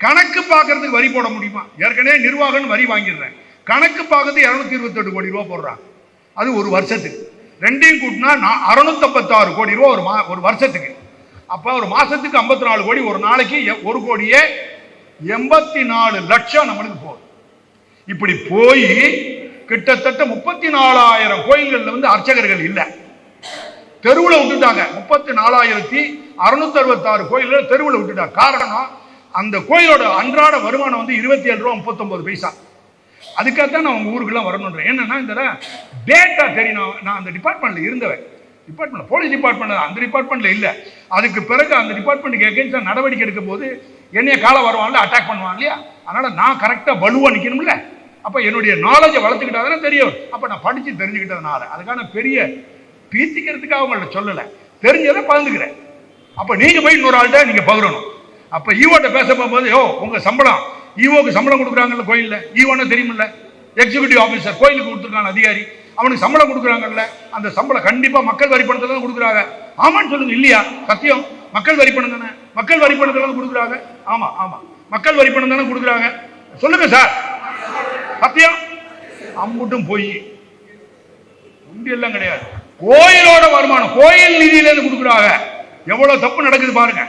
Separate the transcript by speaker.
Speaker 1: கணக்கு பார்க்கறதுக்கு வரி போட முடியுமா? ஏற்கனவே நிர்வாகம் வரி வாங்கிடுறேன், கணக்கு பார்க்கறது 228 கோடி ரூபா போடுறாங்க. அது ஒரு வருஷத்துக்கு. ரெண்டையும் கூட்டினா 656 கோடி ரூபா ஒரு வருஷத்துக்கு. அப்ப ஒரு மாசத்துக்கு 54 கோடி, ஒரு நாளைக்கு 1 கோடியே 84 லட்சம் நம்மளுக்கு போகுது. இப்படி போய் கிட்டத்தட்ட 34,000 கோயில்கள்ல வந்து அர்ச்சகர்கள் இல்லை, தெருவில் விட்டுட்டாங்க. 34,666 கோயில்கள் தெருவில் விட்டுட்டாங்க. காரணம், அந்த கோயிலோட அன்றாட வருமானம் வந்து 27 ரூபா 39 பைசா. அதுக்காகத்தான் நான் உங்க ஊருக்குலாம் வரணுன்றேன். என்னன்னா இந்த டேட்டா தெரியணும். நான் அந்த டிபார்ட்மெண்ட்ல இருந்தவன், டிபார்ட்மெண்ட் போலீஸ் டிபார்ட்மெண்ட், அந்த டிபார்ட்மெண்ட்ல இல்ல. அதுக்கு பிறகு அந்த டிபார்ட்மெண்ட்டுக்கு எகென்ஸ்டா நடவடிக்கை எடுக்கும் போது என்னைய கால வருவான்ல, அட்டாக் பண்ணுவான் இல்லையா? அதனால நான் கரெக்டா வலுவா நிக்கணும்ல. அப்ப என்னுடைய நாலேஜை வளர்த்துக்கிட்டாதானே தெரியும். அப்ப நான் படிச்சு தெரிஞ்சுக்கிட்டதுனால அதுக்கான பெரிய பீத்திக்கிறதுக்காக அவங்கள்ட்ட சொல்லலை, தெரிஞ்சதை பகிர்ந்துக்கிறேன். அப்ப நீங்க போய் இன்னொரு ஆள்கிட்ட நீங்க பகிரணும். அப்ப ஈவோட்ட பேச போகும்போது, உங்க சம்பளம், ஈவோக்கு சம்பளம் கொடுக்குறாங்கல்ல கோயில்ல, ஈவோன்னு தெரியுமில்ல, எக்ஸிக்யூட்டிவ் ஆபீசர் கோயிலுக்கு கொடுத்துருக்காங்க அதிகாரி, அவனுக்கு சம்பளம் கொடுக்குறாங்கல்ல, அந்த சம்பளம் கண்டிப்பா மக்கள் வரி பணத்துல தான் கொடுக்குறாங்க. ஆமான்னு சொல்லுங்க. இல்லையா? சத்தியம். மக்கள் வரி பணம் தானே, மக்கள் வரி பணத்துல தான் கொடுக்குறாங்க. ஆமா ஆமா, மக்கள் வரி பணம் தானே கொடுக்குறாங்க. சொல்லுங்க சார், சத்தியம். அம்புட்டும் போய் எல்லாம் கிடையாது. கோயிலோட வருமானம் கோயில் நிதியில இருந்து கொடுக்குறாங்க. எவ்வளவு தப்பு நடக்குது பாருங்க.